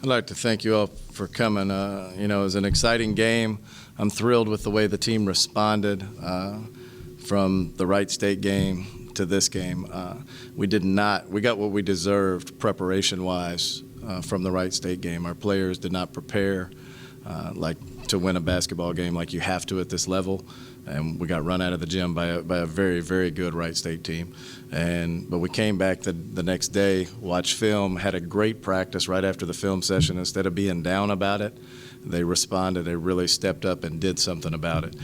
I'd like to thank you all for coming. It was an exciting game. I'm thrilled with the way the team responded from the Wright State game to this game. We got what we deserved preparation-wise from the Wright State game. Our players did not prepare to win a basketball game like you have to at this level. And we got run out of the gym by a very, very good Wright State team. But we came back the next day, watched film, had a great practice right after the film session. Instead of being down about it, they responded. They really stepped up and did something about it.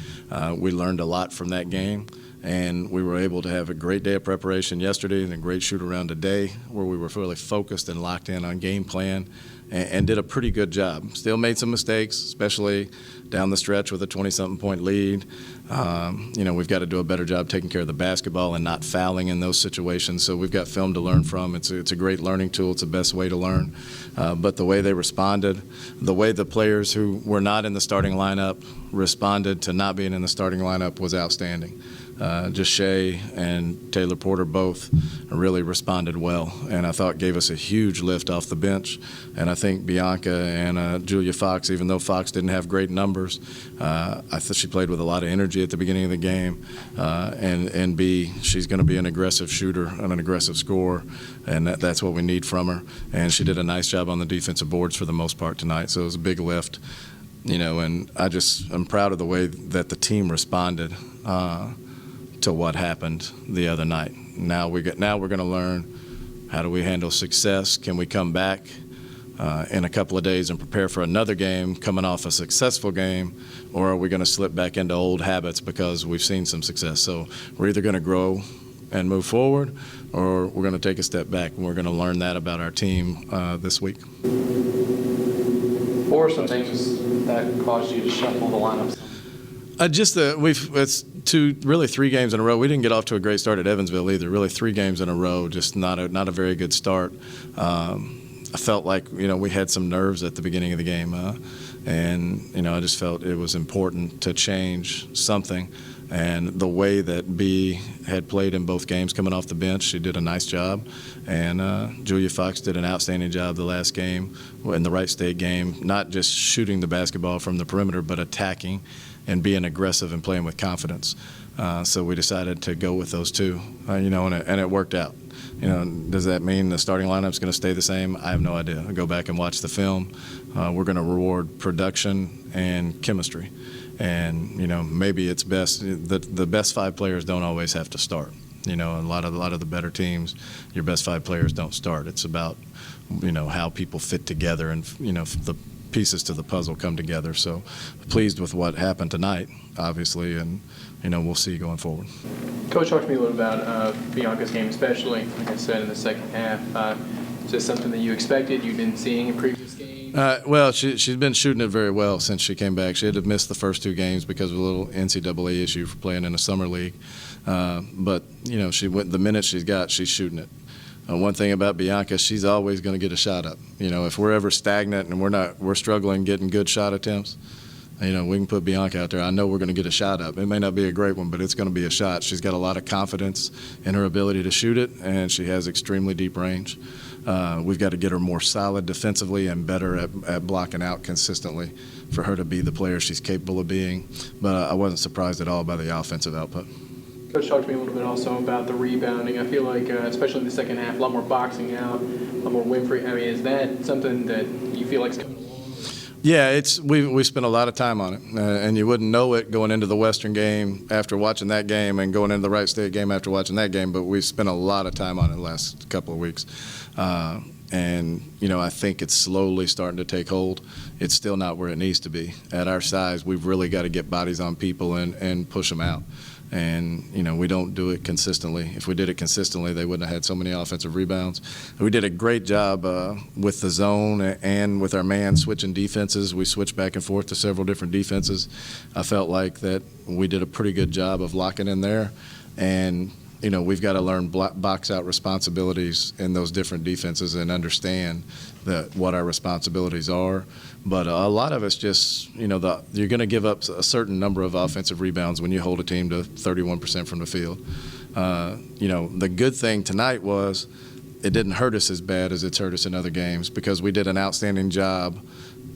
We learned a lot from that game, and we were able to have a great day of preparation yesterday and a great shoot-around today where we were really focused and locked in on game plan and did a pretty good job. Still made some mistakes, especially down the stretch with a 20-something point lead. We've got to do a better job taking care of the basketball and not fouling in those situations. So we've got film to learn from. It's a great learning tool. It's the best way to learn. But the way they responded, the way the players who were not in the starting lineup responded to not being in the starting lineup was outstanding. Just Shea and Taylor Porter both really responded well, and I thought gave us a huge lift off the bench. And I think Bianca and Julia Fox, even though Fox didn't have great numbers, I thought she played with a lot of energy at the beginning of the game. And she's going to be an aggressive shooter and an aggressive scorer, and that's what we need from her. And she did a nice job on the defensive boards for the most part tonight, so it was a big lift. And I'm proud of the way that the team responded to what happened the other night. Now we're going to learn, how do we handle success? Can we come back in a couple of days and prepare for another game coming off a successful game, or are we going to slip back into old habits because we've seen some success? So we're either going to grow and move forward, or we're going to take a step back, and we're going to learn that about our team this week. What were some things that caused you to shuffle the lineups? It's really 3 games in a row. We didn't get off to a great start at Evansville either. Really 3 games in a row, just not a very good start. I felt like we had some nerves at the beginning of the game, and I just felt it was important to change something. And the way that B had played in both games coming off the bench, she did a nice job. And Julia Fox did an outstanding job the last game in the Wright State game, not just shooting the basketball from the perimeter, but attacking and being aggressive and playing with confidence. So we decided to go with those 2, and it worked out. Does that mean the starting lineup's going to stay the same? I have no idea. I'll go back and watch the film. We're going to reward production and chemistry. And, maybe it's best, the best 5 players don't always have to start. A lot of the better teams, your best 5 players don't start. It's about, how people fit together and, the pieces to the puzzle come together. So pleased with what happened tonight, obviously, and, we'll see going forward. Coach, talk to me a little about Bianca's game, especially, like I said, in the second half. Is this something that you expected, you didn't see in previous games? Well, she's been shooting it very well since she came back. She had to miss the first 2 games because of a little NCAA issue for playing in a summer league. But, the minute she's got, she's shooting it. One thing about Bianca, she's always going to get a shot up. If we're ever stagnant and we're struggling getting good shot attempts, we can put Bianca out there. I know we're going to get a shot up. It may not be a great one, but it's going to be a shot. She's got a lot of confidence in her ability to shoot it, and she has extremely deep range. We've got to get her more solid defensively and better at blocking out consistently for her to be the player she's capable of being. But I wasn't surprised at all by the offensive output. Coach, talk to me a little bit also about the rebounding. I feel like, especially in the second half, a lot more boxing out, a lot more Winfrey. Is that something that you feel like is coming along? Yeah, we spent a lot of time on it, and you wouldn't know it going into the Western game after watching that game and going into the Wright State game after watching that game, but we spent a lot of time on it the last couple of weeks. And, I think it's slowly starting to take hold. It's still not where it needs to be. At our size, we've really got to get bodies on people and push them out. And, we don't do it consistently. If we did it consistently, they wouldn't have had so many offensive rebounds. We did a great job with the zone and with our man switching defenses. We switched back and forth to several different defenses. I felt like that we did a pretty good job of locking in there. And, we've got to learn box out responsibilities in those different defenses and understand what our responsibilities are. But a lot of it's just, you're going to give up a certain number of offensive rebounds when you hold a team to 31% from the field. The good thing tonight was it didn't hurt us as bad as it's hurt us in other games because we did an outstanding job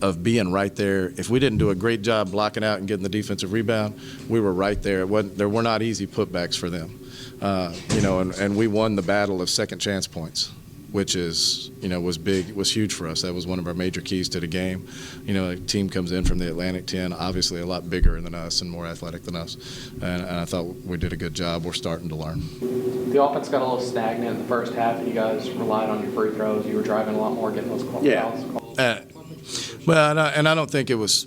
of being right there. If we didn't do a great job blocking out and getting the defensive rebound, we were right there. There were not easy putbacks for them, and we won the battle of second chance points, which is, was big, was huge for us. That was one of our major keys to the game. A team comes in from the Atlantic 10, obviously a lot bigger than us and more athletic than us, and I thought we did a good job. We're starting to learn. The offense got a little stagnant in the first half, and you guys relied on your free throws. You were driving a lot more, getting those calls. Well, I don't think it was.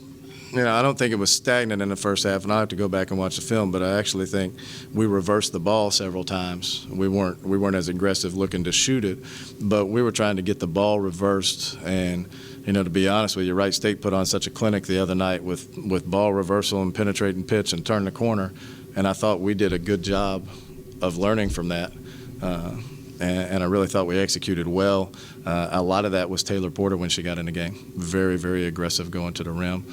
I don't think it was stagnant in the first half, and I have to go back and watch the film. But I actually think we reversed the ball several times. We weren't as aggressive looking to shoot it, but we were trying to get the ball reversed. And to be honest with you, Wright State put on such a clinic the other night with ball reversal and penetrating pitch and turn the corner, and I thought we did a good job of learning from that. And I really thought we executed well. A lot of that was Taylor Porter when she got in the game. Very, very aggressive going to the rim.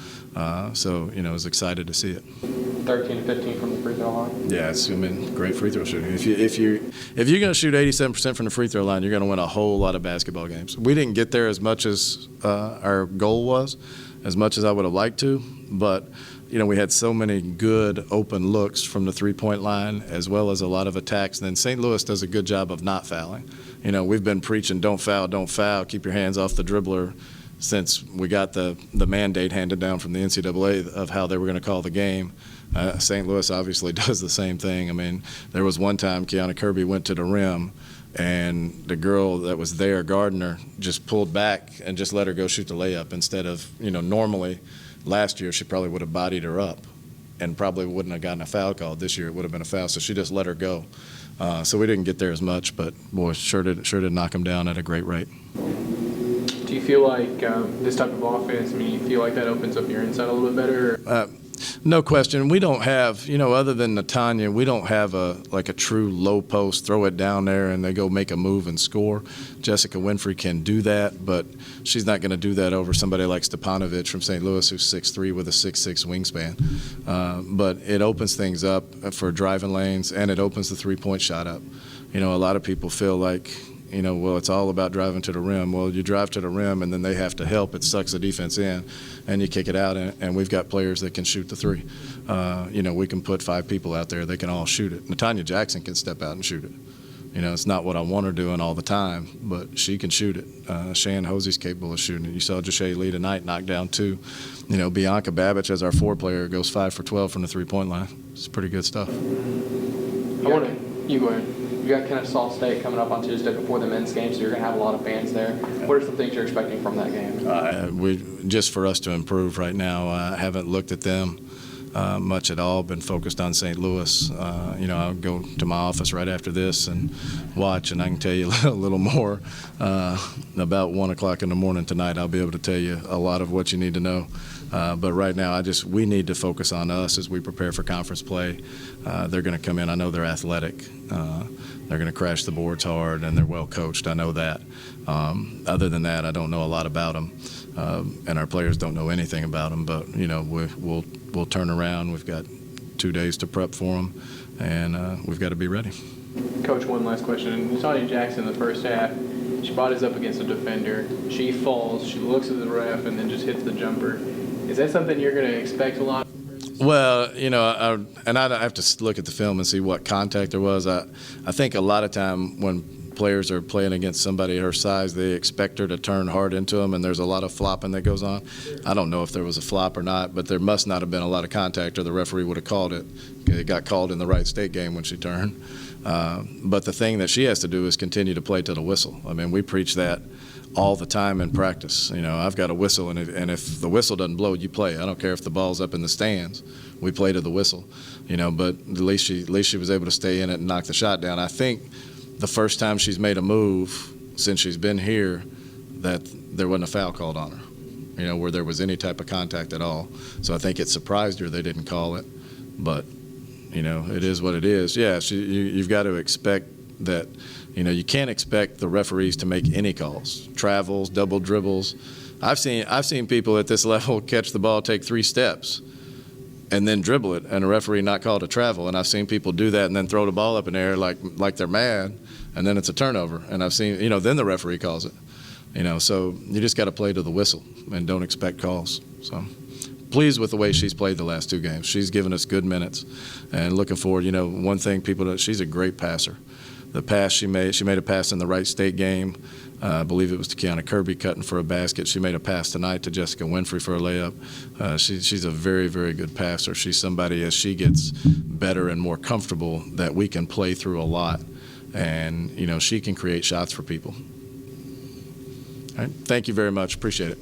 So, I was excited to see it. 13 to 15 from the free throw line. Yeah, it's great free throw shooting. If you're going to shoot 87% from the free throw line, you're going to win a whole lot of basketball games. We didn't get there as much as our goal was, as much as I would have liked to, but we had so many good open looks from the three-point line as well as a lot of attacks. And then St. Louis does a good job of not fouling. We've been preaching don't foul, keep your hands off the dribbler since we got the mandate handed down from the NCAA of how they were going to call the game. St. Louis obviously does the same thing. I mean, there was one time Kiana Kirby went to the rim and the girl that was there, Gardner, just pulled back and just let her go shoot the layup instead of, normally – last year, she probably would have bodied her up and probably wouldn't have gotten a foul call. This year, it would have been a foul, so she just let her go. So we didn't get there as much, but, boy, sure did knock them down at a great rate. Do you feel like this type of offense, you feel like that opens up your inside a little bit better? No question. We don't have, other than Natanya, we don't have a true low post, throw it down there and they go make a move and score. Jessica Winfrey can do that, but she's not going to do that over somebody like Stepanovic from St. Louis who's 6'3" with a 6'6" wingspan. But it opens things up for driving lanes and it opens the three-point shot up. A lot of people feel like, well, it's all about driving to the rim. Well, you drive to the rim, and then they have to help. It sucks the defense in, and you kick it out, and we've got players that can shoot the three. We can put 5 people out there. They can all shoot it. Natanya Jackson can step out and shoot it. It's not what I want her doing all the time, but she can shoot it. Shan Hosey's capable of shooting it. You saw Jashay Lee tonight knock down 2. Bianca Babich, as our 4 player, goes 5 for 12 from the three-point line. It's pretty good stuff. You go ahead. You got Kennesaw State coming up on Tuesday before the men's game, so you're going to have a lot of fans there. What are some things you're expecting from that game? Just for us to improve right now. I haven't looked at them much at all, been focused on St. Louis. I'll go to my office right after this and watch, and I can tell you a little more. About 1 o'clock in the morning tonight, I'll be able to tell you a lot of what you need to know. But right now, we need to focus on us as we prepare for conference play. They're going to come in. I know they're athletic. They're going to crash the boards hard, and they're well coached. I know that. Other than that, I don't know a lot about them, and our players don't know anything about them. But we'll turn around. We've got 2 days to prep for them, and we've got to be ready. Coach, one last question. Natanya Jackson in the first half, she bodies up against a defender. She falls. She looks at the ref and then just hits the jumper. Is that something you're going to expect a lot? Well, I'd have to look at the film and see what contact there was. I think a lot of time when players are playing against somebody her size, they expect her to turn hard into them, and there's a lot of flopping that goes on. I don't know if there was a flop or not, but there must not have been a lot of contact, or the referee would have called it. It got called in the Wright State game when she turned. But the thing that she has to do is continue to play to the whistle. We preach that all the time in practice. I've got a whistle, and if the whistle doesn't blow, you play. I don't care if the ball's up in the stands. We play to the whistle. But at least she was able to stay in it and knock the shot down. I think the first time she's made a move since she's been here that there wasn't a foul called on her, where there was any type of contact at all. So I think it surprised her they didn't call it. But, it is what it is. Yeah, you've got to expect that. You can't expect the referees to make any calls, travels, double dribbles. I've seen people at this level catch the ball, take 3 steps, and then dribble it, and a referee not called a travel. And I've seen people do that and then throw the ball up in the air like they're mad, and then it's a turnover. And I've seen, then the referee calls it. So you just got to play to the whistle and don't expect calls. So pleased with the way she's played the last 2 games. She's given us good minutes, and looking forward. One thing she's a great passer. The pass she made a pass in the Wright State game. I believe it was to Kiana Kirby cutting for a basket. She made a pass tonight to Jessica Winfrey for a layup. She's a very, very good passer. She's somebody, as she gets better and more comfortable, that we can play through a lot. And, she can create shots for people. All right. Thank you very much. Appreciate it.